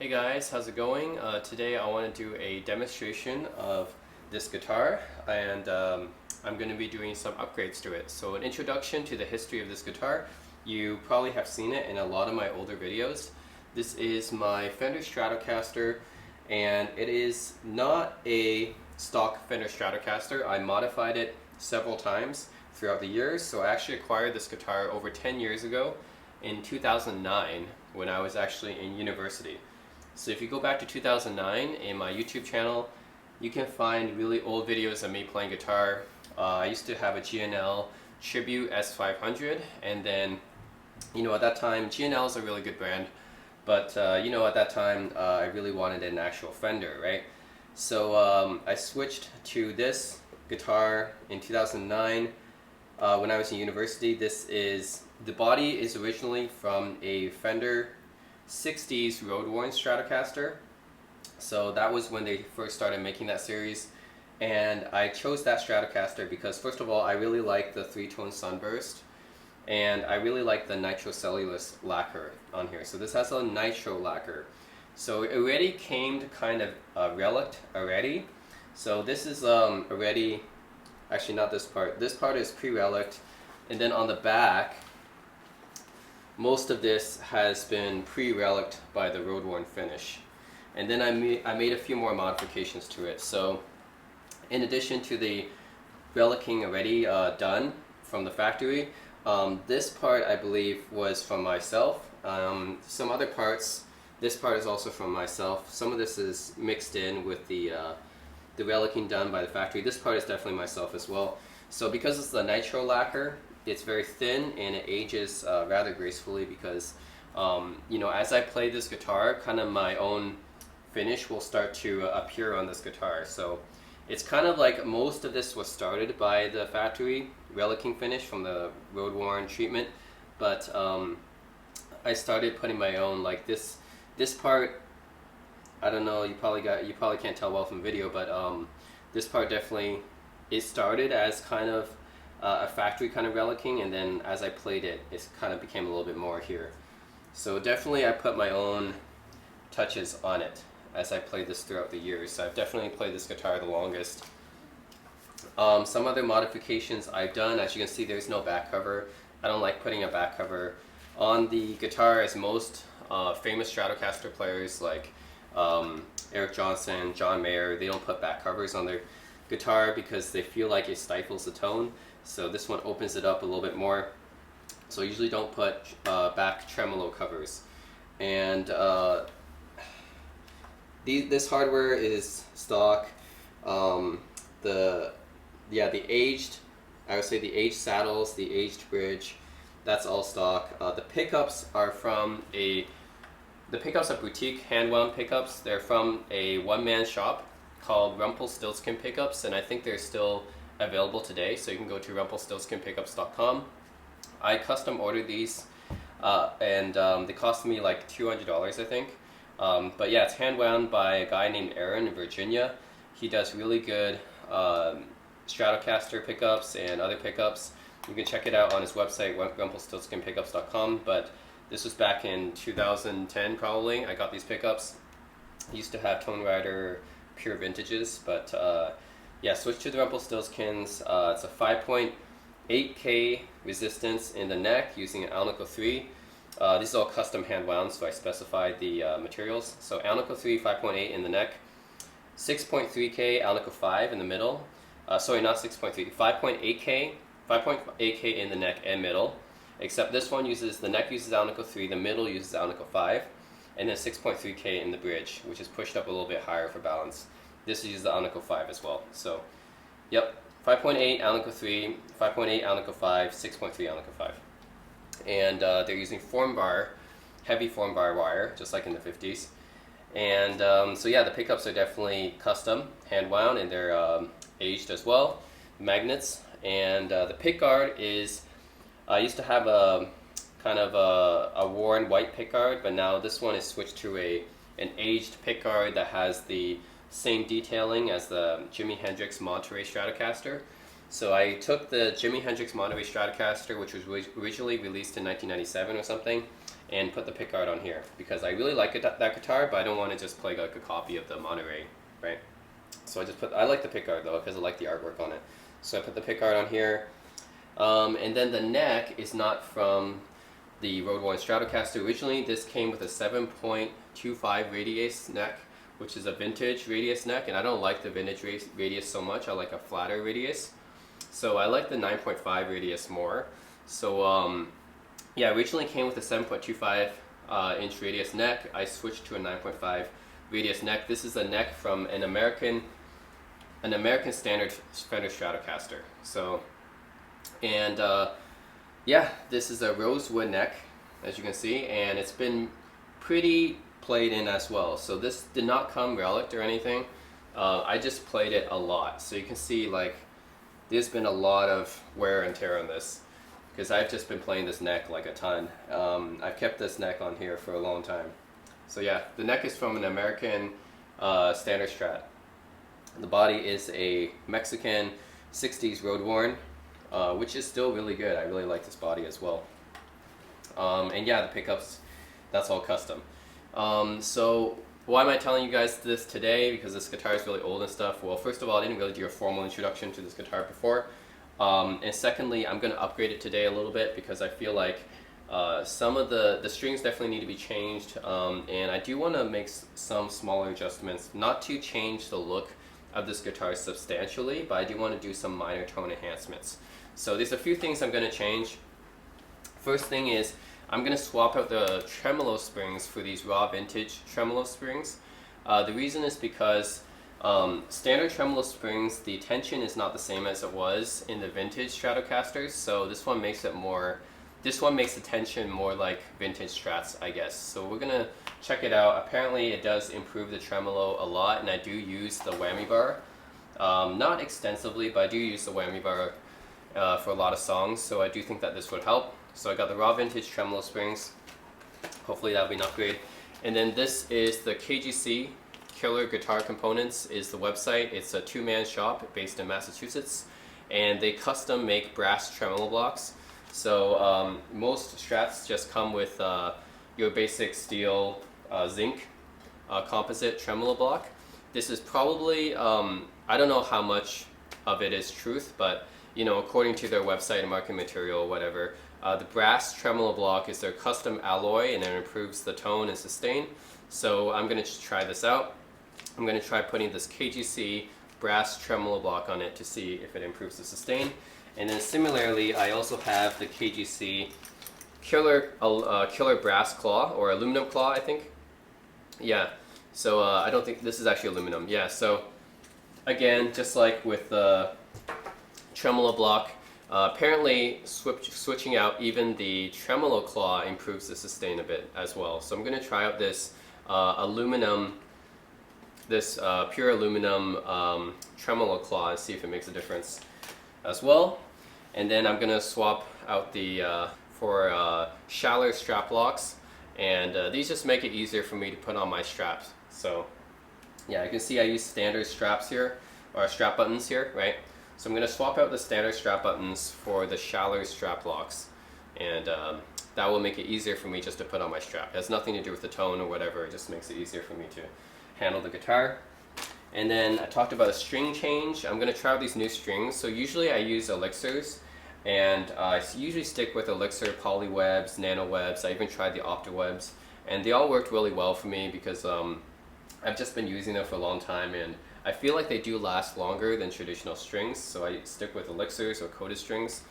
Hey guys, how's it going? Today I want to do a demonstration of this guitar, and I'm going to be doing some upgrades to it. So an introduction to the history of this guitar. You probably have seen it in a lot of my older videos. This is my Fender Stratocaster, and it is not a stock Fender Stratocaster. I modified it several times throughout the years. So I actually acquired this guitar over 10 years ago in 2009 when I was actually in university. So if you go back to 2009 in my YouTube channel, you can find really old videos of me playing guitar. I used to have a G&L Tribute S500, and then, at that time, G&L is a really good brand, but at that time, I really wanted an actual Fender, right? So I switched to this guitar in 2009 when I was in university. The body is originally from a Fender 60s road-worn Stratocaster. So that was when they first started making that series, and I chose that Stratocaster because, first of all, I really like the three-tone sunburst, and I really like the nitrocellulose lacquer on here. So this has a nitro lacquer. So it already came to kind of relic already. So this is already, actually not this part. This part is pre-relict, and then on the back, most of this has been pre-relict by the road-worn finish. And then I made a few more modifications to it. So in addition to the relicking already done from the factory, this part I believe was from myself. Some other parts, this part is also from myself. Some of this is mixed in with the relicking done by the factory. This part is definitely myself as well. So because it's the nitro lacquer, it's very thin and it ages rather gracefully because, as I play this guitar, kind of my own finish will start to appear on this guitar. So it's kind of like most of this was started by the factory relicking finish from the road-worn treatment, but I started putting my own, like this part. I don't know, you probably can't tell well from video, but this part definitely, it started as kind of a factory kind of relicking, and then as I played it, it kind of became a little bit more here. So definitely I put my own touches on it as I played this throughout the years. So I've definitely played this guitar the longest. Some other modifications I've done, as you can see, there's no back cover. I don't like putting a back cover on the guitar, as most famous Stratocaster players like Eric Johnson, John Mayer, they don't put back covers on their guitar because they feel like it stifles the tone. So this one opens it up a little bit more. So I usually don't put back tremolo covers. And this hardware is stock. I would say the aged saddles, the aged bridge, that's all stock. The pickups are the pickups are boutique hand-wound pickups. They're from a one-man shop called Rumpelstiltskin Pickups, and I think they're still available today, so you can go to rumpelstiltskinpickups.com. I custom ordered these, and they cost me like $200, I think. But yeah, it's hand-wound by a guy named Aaron in Virginia. He does really good Stratocaster pickups and other pickups. You can check it out on his website, rumpelstiltskinpickups.com. But this was back in 2010 probably. I got these pickups. I used to have Tone Rider pure vintages, but yeah, switch to the Rumpelstiltskins. It's a 5.8K resistance in the neck using an Alnico 3. This is all custom hand wound, so I specified the materials. So Alnico 3 5.8 in the neck, 6.3K Alnico 5 in the middle. Sorry, not 6.3, 5.8K in the neck and middle. Except this one the neck uses Alnico 3, the middle uses Alnico 5, and then 6.3K in the bridge, which is pushed up a little bit higher for balance. This uses the Alnico 5 as well. So, yep, 5.8 Alnico 3, 5.8 Alnico 5, 6.3 Alnico 5. And they're using heavy form bar wire, just like in the 50s. And so yeah, the pickups are definitely custom, hand wound, and they're aged as well. Magnets, and the pickguard is, I used to have a kind of a worn white pickguard, but now this one is switched to an aged pickguard that has the same detailing as the Jimi Hendrix Monterey Stratocaster. So I took the Jimi Hendrix Monterey Stratocaster, which was originally released in 1997 or something, and put the pickguard on here because I really like that guitar, but I don't want to just play like a copy of the Monterey, right? So I like the pickguard though because I like the artwork on it. So I put the pickguard on here, and then the neck is not from the Road Worn Stratocaster. Originally, this came with a 7.25 radius neck, which is a vintage radius neck, and I don't like the vintage radius so much. I like a flatter radius. So I like the 9.5 radius more. So yeah, originally came with a 7.25 inch radius neck. I switched to a 9.5 radius neck. This is a neck from an American standard Fender Stratocaster. So, and yeah, this is a rosewood neck, as you can see, and it's been pretty played in as well. So this did not come relic or anything. I just played it a lot. So you can see like there's been a lot of wear and tear on this because I've just been playing this neck like a ton. I've kept this neck on here for a long time. So yeah, the neck is from an American standard Strat. The body is a Mexican 60s road worn, which is still really good. I really like this body as well. And yeah, the pickups, that's all custom. So why am I telling you guys this today? Because this guitar is really old and stuff. Well, first of all, I didn't really do a formal introduction to this guitar before. And secondly, I'm going to upgrade it today a little bit because I feel like some of the strings definitely need to be changed. And I do want to make some smaller adjustments, not to change the look of this guitar substantially, but I do want to do some minor tone enhancements. So there's a few things I'm going to change. First thing is I'm going to swap out the tremolo springs for these raw vintage tremolo springs. The reason is because standard tremolo springs, the tension is not the same as it was in the vintage Stratocasters, so this one makes the tension more like vintage Strats, I guess. So we're going to check it out. Apparently it does improve the tremolo a lot, and I do use the whammy bar. Not extensively, but I do use the whammy bar for a lot of songs, so I do think that this would help. So I got the raw vintage tremolo springs. Hopefully that'll be an upgrade. And then this is the KGC, Killer Guitar Components is the website. It's a two-man shop based in Massachusetts, and they custom make brass tremolo blocks. So most Strats just come with your basic steel zinc composite tremolo block. This is probably, I don't know how much of it is truth, but you know, according to their website and marketing material or whatever, the brass tremolo block is their custom alloy and it improves the tone and sustain. So I'm going to try this out. I'm going to try putting this KGC brass tremolo block on it to see if it improves the sustain. And then similarly, I also have the KGC Killer brass claw, or aluminum claw, I think. Yeah, so I don't think this is actually aluminum. Yeah, so again, just like with the tremolo block, apparently switching out even the tremolo claw improves the sustain a bit as well. So I'm going to try out this pure aluminum tremolo claw and see if it makes a difference as well. And then I'm going to swap out the for Schaller strap locks, and these just make it easier for me to put on my straps. So yeah, you can see I use standard straps here, or strap buttons here, right? So I'm going to swap out the standard strap buttons for the Schaller strap locks, and that will make it easier for me just to put on my strap. It has nothing to do with the tone or whatever, it just makes it easier for me to handle the guitar. And then I talked about a string change. I'm going to try out these new strings. So usually I use elixirs, and I usually stick with elixir polywebs, nano webs. I even tried the optiwebs, and they all worked really well for me because I've just been using them for a long time, and I feel like they do last longer than traditional strings, so I stick with elixirs or coated strings.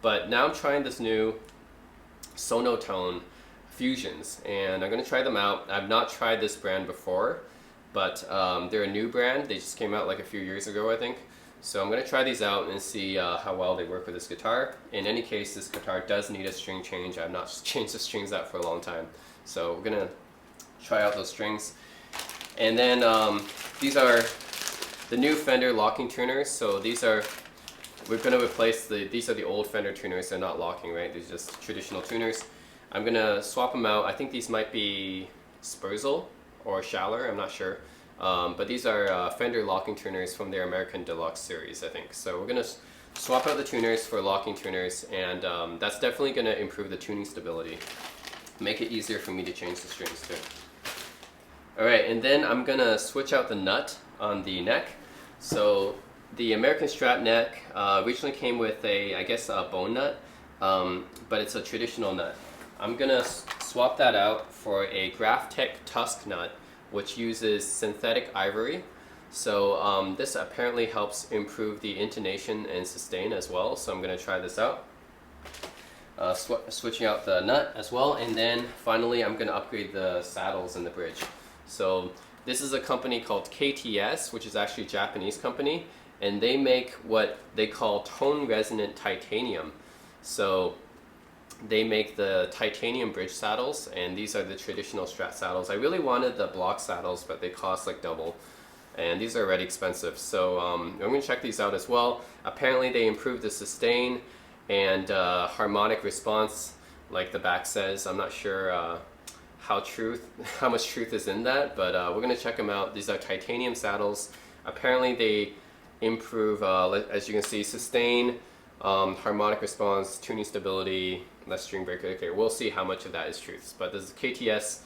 But now I'm trying this new Sonotone fusions, and I'm going to try them out. I've not tried this brand before, but they're a new brand. They just came out like a few years ago, I think. So I'm going to try these out and see how well they work with this guitar. In any case, this guitar does need a string change. I've not changed the strings out for a long time. So we're going to try out those strings. And then these are the new Fender locking tuners. So we're going to replace these are the old Fender tuners. They're not locking, right? These are just traditional tuners. I'm going to swap them out. I think these might be Spurzl or Schaller, I'm not sure. But these are Fender locking tuners from their American Deluxe series, I think. So we're going to swap out the tuners for locking tuners, and that's definitely going to improve the tuning stability. make it easier for me to change the strings too. Alright, and then I'm gonna switch out the nut on the neck. So the American Strat neck originally came with I guess a bone nut, but it's a traditional nut. I'm gonna swap that out for a Graphtech TUSQ nut, which uses synthetic ivory. So this apparently helps improve the intonation and sustain as well. So I'm gonna try this out. Switching out the nut as well, and then finally I'm gonna upgrade the saddles and the bridge. So this is a company called KTS, which is actually a Japanese company, and they make what they call tone resonant titanium. So they make the titanium bridge saddles, and these are the traditional Strat saddles. I really wanted the block saddles, but they cost like double, and these are already expensive. So I'm going to check these out as well. Apparently they improve the sustain and harmonic response, like the back says. I'm not sure how much truth is in that, but we're going to check them out. These are titanium saddles. Apparently they improve, as you can see, sustain, harmonic response, tuning stability, less string break. Okay, we'll see how much of that is truth. But this is KTS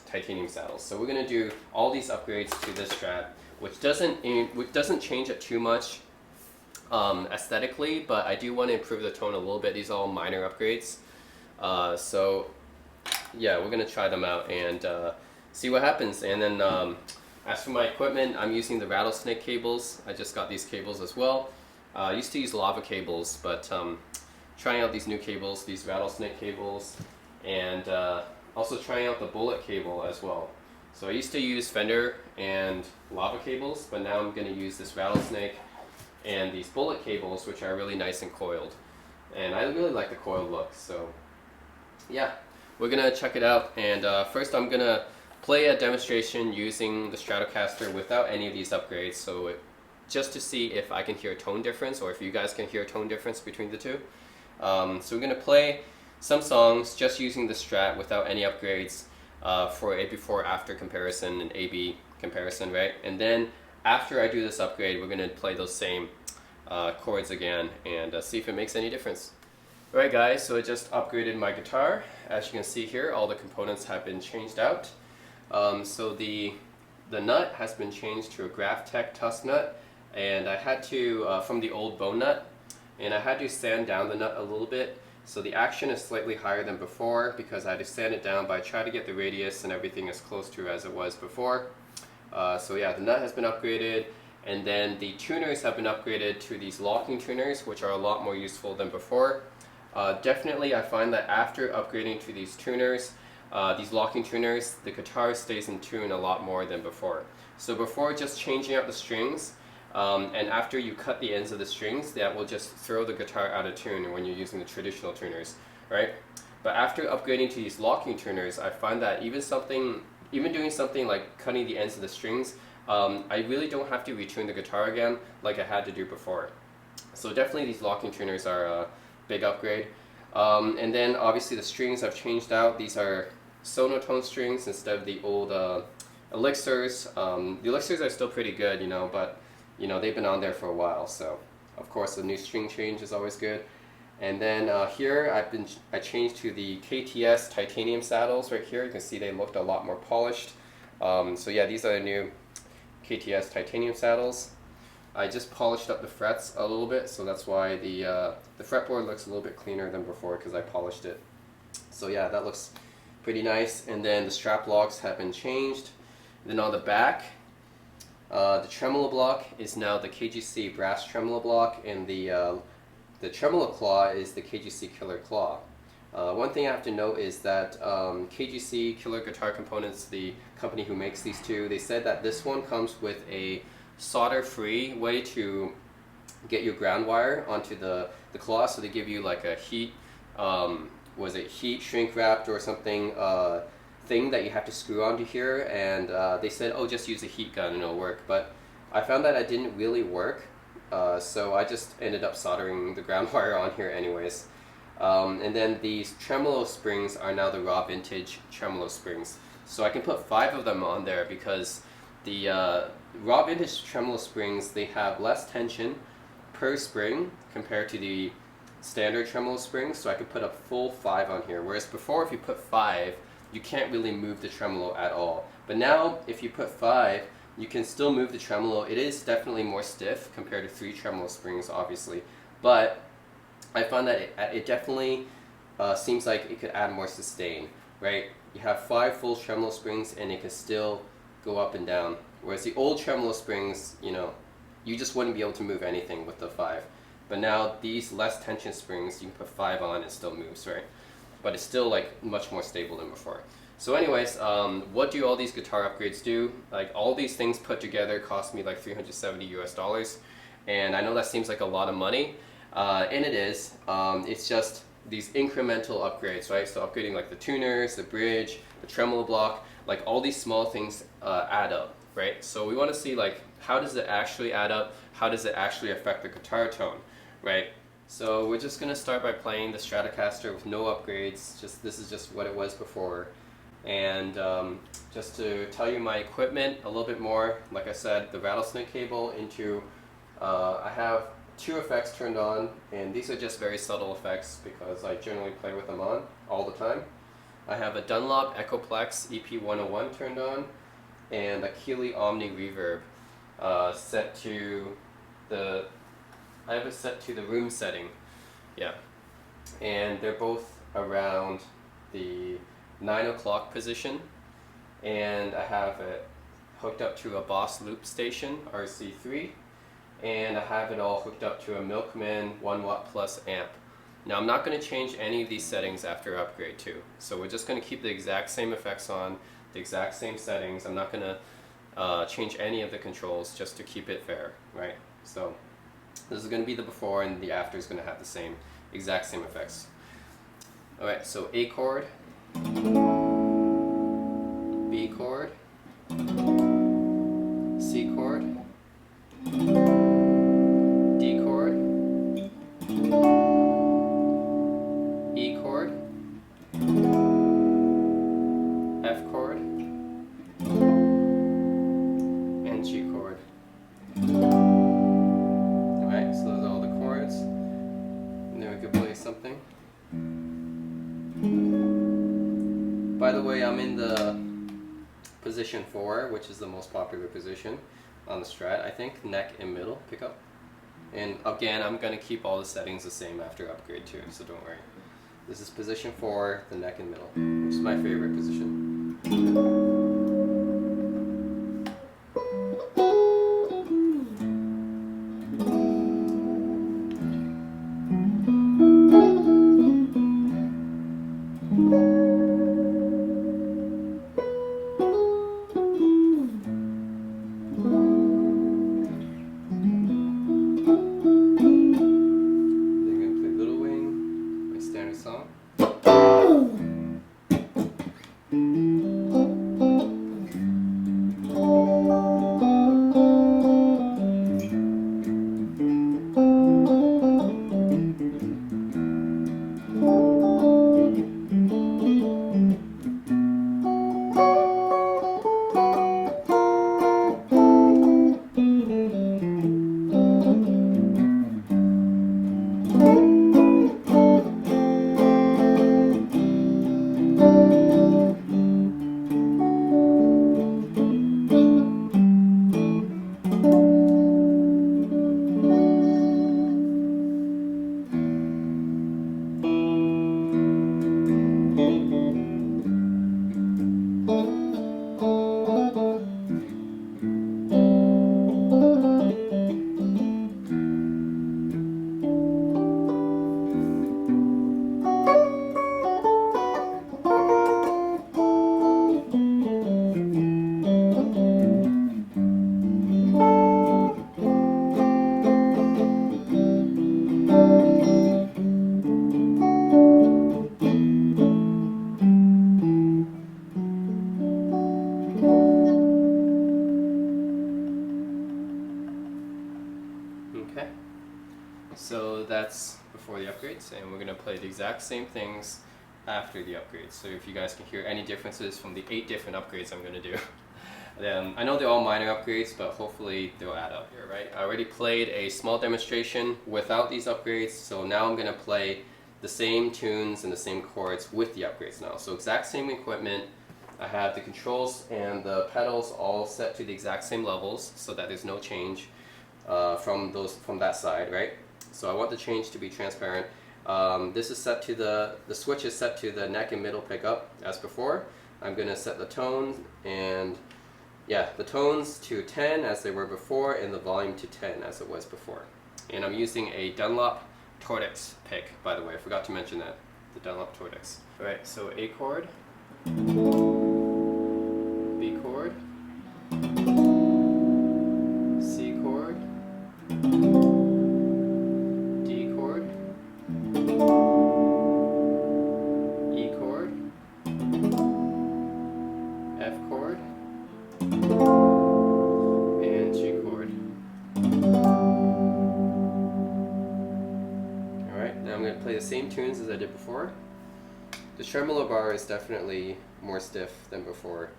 titanium saddles. So we're going to do all these upgrades to this Strat, which doesn't change it too much aesthetically, but I do want to improve the tone a little bit. These are all minor upgrades. So yeah, we're going to try them out and see what happens. And then as for my equipment, I'm using the rattlesnake cables. I just got these cables as well. I used to use lava cables, but trying out these new cables, these rattlesnake cables, and also trying out the bullet cable as well. So I used to use Fender and lava cables, but now I'm going to use this rattlesnake and these bullet cables, which are really nice and coiled. And I really like the coiled look, so yeah. We're going to check it out, and first I'm going to play a demonstration using the Stratocaster without any of these upgrades, so just to see if I can hear a tone difference, or if you guys can hear a tone difference between the two. So we're going to play some songs just using the Strat without any upgrades for a before-after comparison and A-B comparison, right? And then after I do this upgrade, we're going to play those same chords again and see if it makes any difference. Alright guys, so I just upgraded my guitar. As you can see here, all the components have been changed out. So the nut has been changed to a Graphtech TUSQ nut, and I had to, from the old bone nut, and I had to sand down the nut a little bit. So the action is slightly higher than before because I had to sand it down, but I tried to get the radius and everything as close to as it was before. So yeah, the nut has been upgraded, and then the tuners have been upgraded to these locking tuners, which are a lot more useful than before. Definitely I find that after upgrading to these tuners, these locking tuners, the guitar stays in tune a lot more than before. So before, just changing out the strings, and after you cut the ends of the strings, that will just throw the guitar out of tune when you're using the traditional tuners, right? But after upgrading to these locking tuners, I find that even doing something like cutting the ends of the strings, I really don't have to retune the guitar again like I had to do before. So definitely these locking tuners are a big upgrade. And then obviously the strings have changed out. These are sonotone strings instead of the old elixirs. The elixirs are still pretty good, you know, but you know, they've been on there for a while, so of course the new string change is always good. And then here I changed to the KTS titanium saddles right here. You can see they looked a lot more polished. So yeah, these are the new KTS titanium saddles. I just polished up the frets a little bit, so that's why the fretboard looks a little bit cleaner than before because I polished it. So yeah, that looks pretty nice. And then the strap locks have been changed. Then on the back, the tremolo block is now the KGC brass tremolo block, and the tremolo claw is the KGC killer claw. One thing I have to note is that KGC Killer Guitar Components, the company who makes these two, they said that this one comes with a solder-free way to get your ground wire onto the claw. So they give you like a heat shrink wrapped or something thing that you have to screw onto here, and they said, oh, just use a heat gun and it'll work. But I found that it didn't really work, so I just ended up soldering the ground wire on here anyways. And then these tremolo springs are now the raw vintage tremolo springs. So I can put 5 of them on there because the raw vintage tremolo springs, they have less tension per spring compared to the standard tremolo springs, so I could put a full 5 on here. Whereas before, if you put 5, you can't really move the tremolo at all. But now, if you put 5, you can still move the tremolo. It is definitely more stiff compared to 3 tremolo springs, obviously. But I found that it definitely seems like it could add more sustain, right? You have 5 full tremolo springs and it can still go up and down. Whereas the old tremolo springs, you know, you just wouldn't be able to move anything with the 5. But now these less tension springs, you can put 5 on and it still moves, right? But it's still like much more stable than before. So anyways, what do all these guitar upgrades do? Like all these things put together cost me like $370 US. And I know that seems like a lot of money, and it is. It's just these incremental upgrades, right? So upgrading like the tuners, the bridge, the tremolo block, like all these small things add up, right? So we want to see like how does it actually add up? How does it actually affect the guitar tone, right? So we're just gonna start by playing the Stratocaster with no upgrades. This is just what it was before. And just to tell you my equipment a little bit more, like I said, the rattlesnake cable into, I have 2 effects turned on, and these are just very subtle effects because I generally play with them on all the time. I have a Dunlop Echoplex EP101 turned on, and a Keeley Omni Reverb set to the, I have it set to the room setting, yeah. And they're both around the 9 o'clock position, and I have it hooked up to a Boss Loop Station RC3, and I have it all hooked up to a Milkman 1W plus amp. Now I'm not going to change any of these settings after upgrade too, so we're just going to keep the exact same effects on, the exact same settings. I'm not going to change any of the controls just to keep it fair, right? So this is going to be the before, and the after is going to have the same, exact same effects. Alright, so A chord, B chord, C chord, D chord, E chord, F chord, and G chord. Alright, so those are all the chords. And then we could play something. By the way, I'm in the position 4, which is the most popular position on the Strat, I think, neck and middle pickup. And again, I'm going to keep all the settings the same after upgrade too, so don't worry. This is position 4, the neck and middle, which is my favorite position. Okay, so that's before the upgrades, and we're going to play the exact same things after the upgrades. So if you guys can hear any differences from the 8 different upgrades I'm going to do. I know they're all minor upgrades, but hopefully they'll add up here, right? I already played a small demonstration without these upgrades, so now I'm gonna play the same tunes and the same chords with the upgrades now. So exact same equipment. I have the controls and the pedals all set to the exact same levels so that there's no change from that side, right? So I want the change to be transparent. This is set to the switch is set to the neck and middle pickup as before. I'm gonna set the tones and the tones to 10 as they were before and the volume to 10 as it was before. And I'm using a Dunlop Tortex pick, by the way. I forgot to mention that. The Dunlop Tortex. Alright, so A chord, B chord, C chord, D chord, E chord, F chord, and G chord. Alright, now I'm going to play the same tunes as I did before. The tremolo bar is definitely more stiff than before,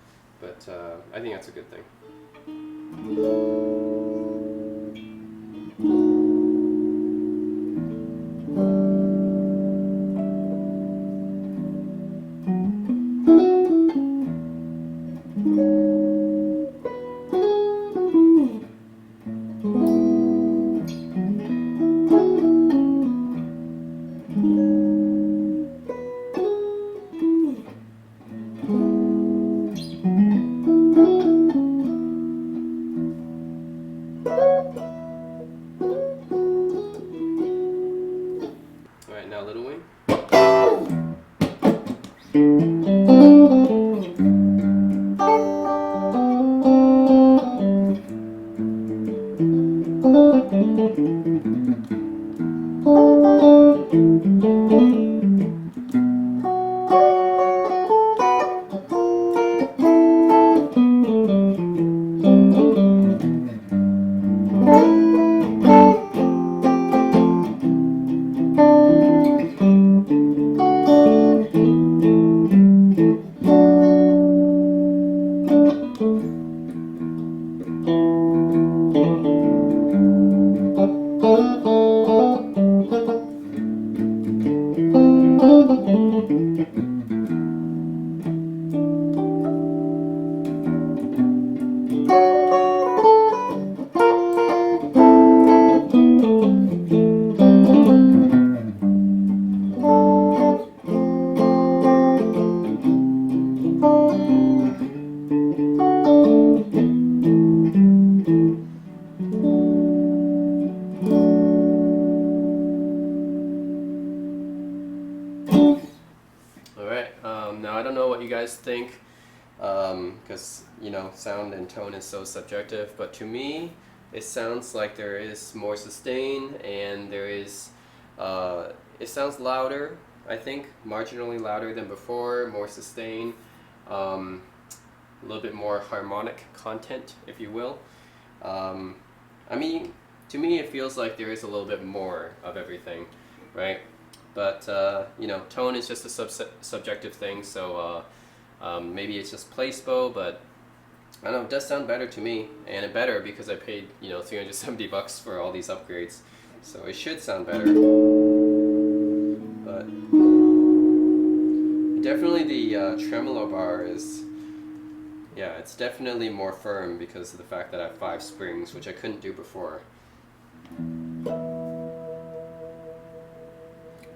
but I think that's a good thing. Alright, now Little Wing. Now I don't know what you guys think, because sound and tone is so subjective, but to me it sounds like there is more sustain and there is it sounds louder, I think, marginally louder than before, more sustain, a little bit more harmonic content, if you will. I mean, to me it feels like there is a little bit more of everything, right? But tone is just a subjective thing, so maybe it's just placebo, but I don't know, it does sound better to me, and it better because I paid $370 for all these upgrades, so it should sound better. But definitely the tremolo bar is, it's definitely more firm because of the fact that I have 5 springs, which I couldn't do before.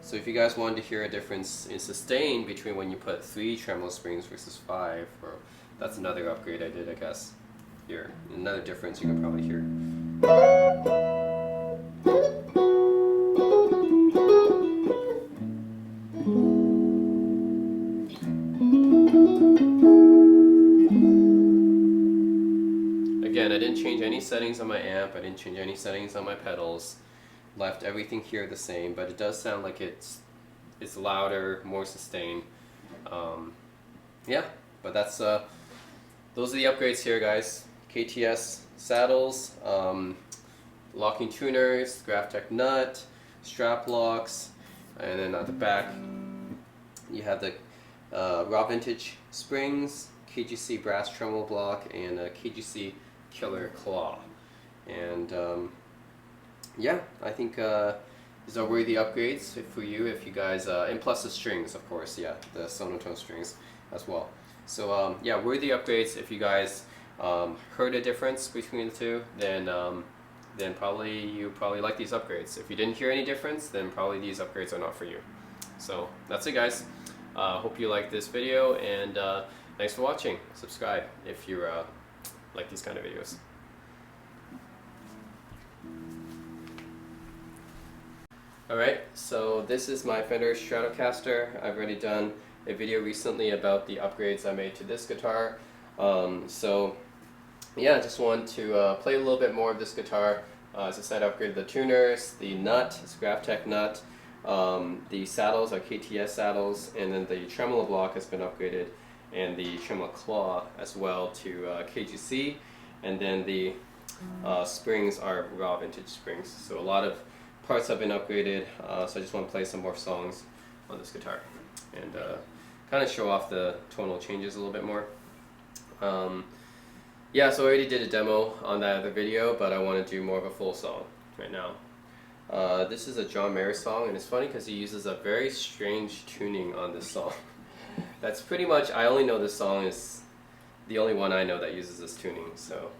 So if you guys wanted to hear a difference in sustain between when you put 3 tremolo springs versus 5, or that's another upgrade I did, I guess. Here, another difference you can probably hear. Again, I didn't change any settings on my amp, I didn't change any settings on my pedals. Left everything here the same, but it does sound like it's louder, more sustained. But that's those are the upgrades here, guys. KTS saddles, locking tuners, Graphtech nut, strap locks, and then at the back you have the raw vintage springs, KGC brass tremolo block and a KGC killer claw. And yeah, I think these are worthy upgrades for you if you guys, and plus the strings, of course, yeah, the sonotone strings as well. So yeah, worthy upgrades. If you guys heard a difference between the two, then probably you like these upgrades. If you didn't hear any difference, then probably these upgrades are not for you. So that's it, guys. Hope you liked this video, and thanks for watching. Subscribe if you like these kind of videos. Alright, so this is my Fender Stratocaster. I've already done a video recently about the upgrades I made to this guitar. So yeah, I just want to play a little bit more of this guitar. As I said, I upgraded the tuners, the nut, it's Graphtech nut, the saddles are KTS saddles, and then the tremolo block has been upgraded, and the tremolo claw as well to KGC, and then the springs are raw vintage springs. So a lot of parts have been upgraded, so I just want to play some more songs on this guitar and kind of show off the tonal changes a little bit more. Yeah, so I already did a demo on that other video, but I want to do more of a full song right now. This is a John Mayer song, and it's funny because he uses a very strange tuning on this song. That's pretty much, I only know this song is the only one I know that uses this tuning, so.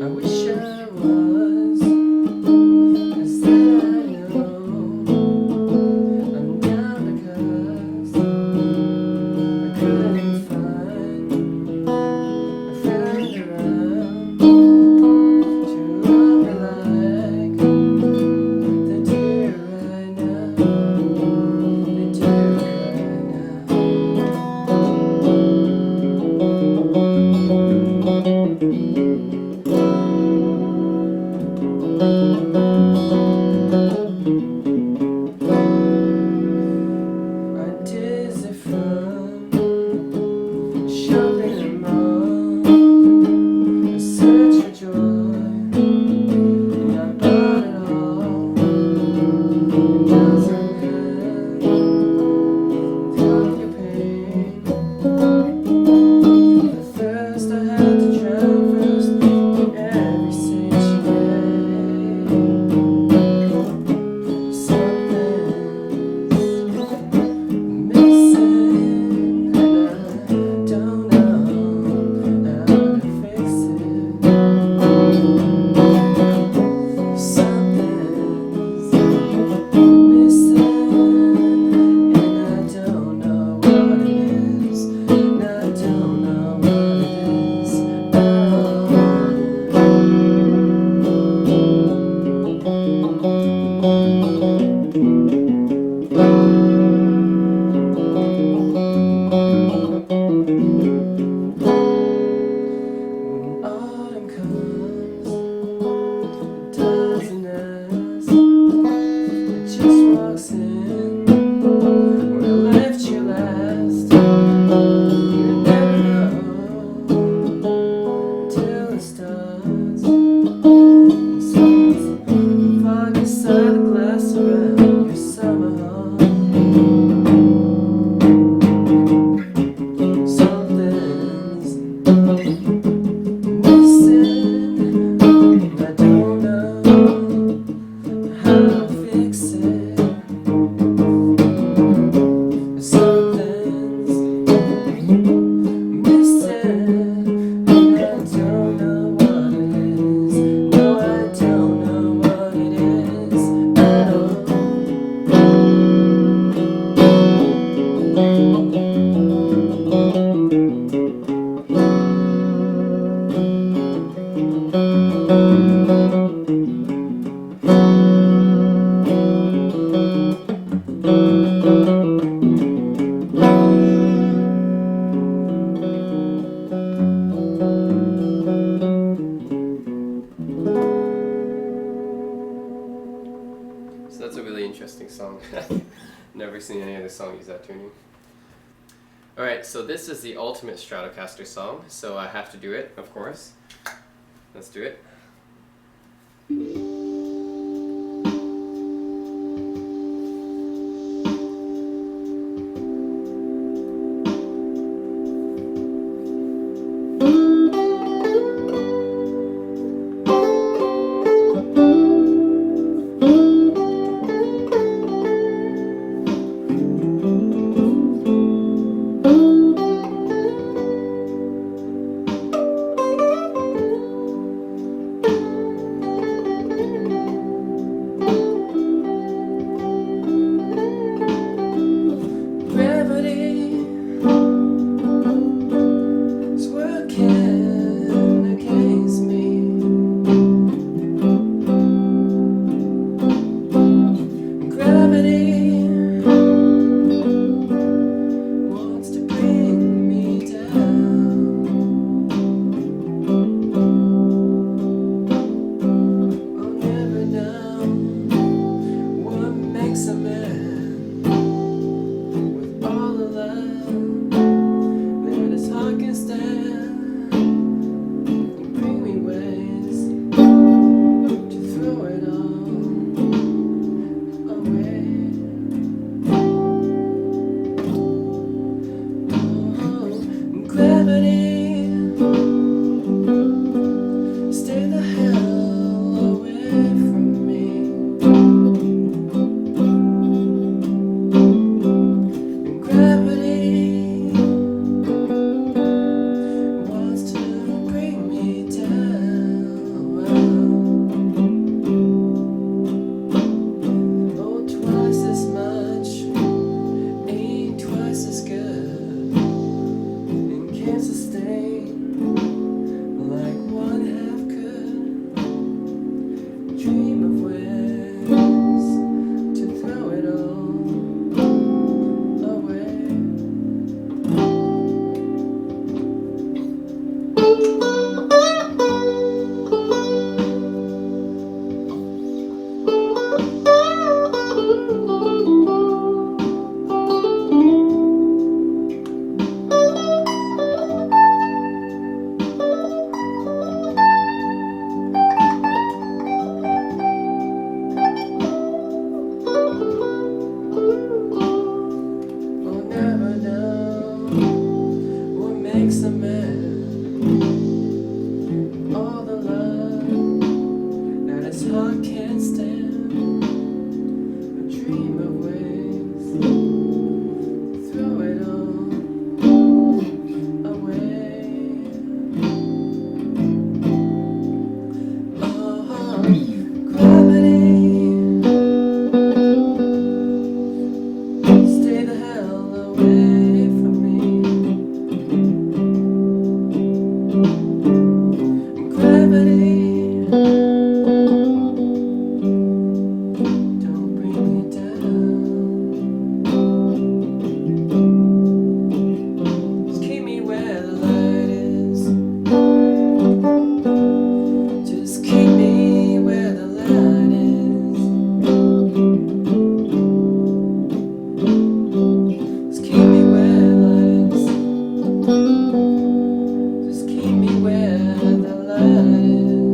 I wish never seen any other song use that tuning. Alright, so this is the ultimate Stratocaster song, so I have to do it, of course. Let's do it. Makes a man all the love that his heart can't stand, a dream of ways to throw it all away. Oh, gravity, stay the hell away from me. Don't bring me down. Just keep me where the light is. Just keep me where the light is. Just keep me where the light is. Just keep me where the light is.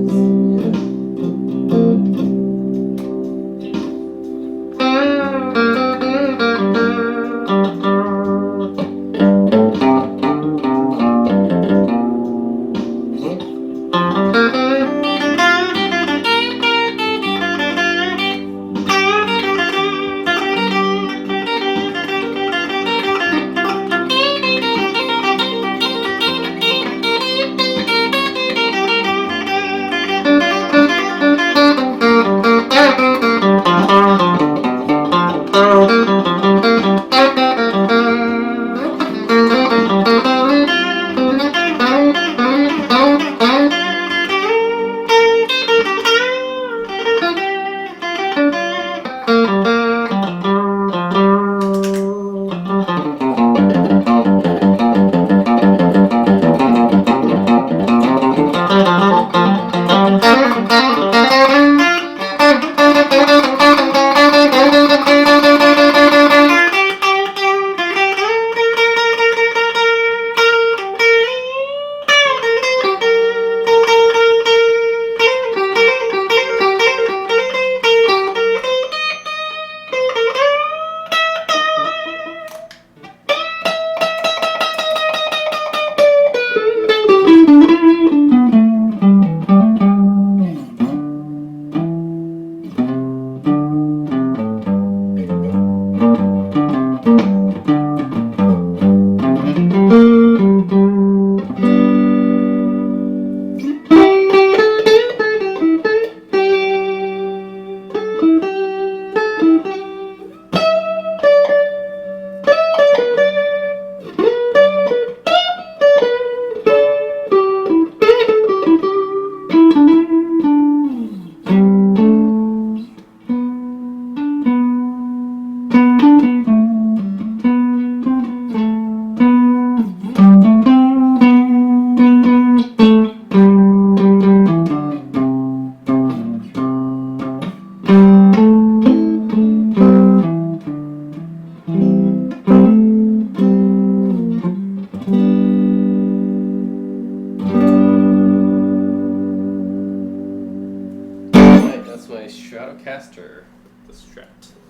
that's my Stratocaster. The Strat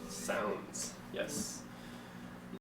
sounds. Yes.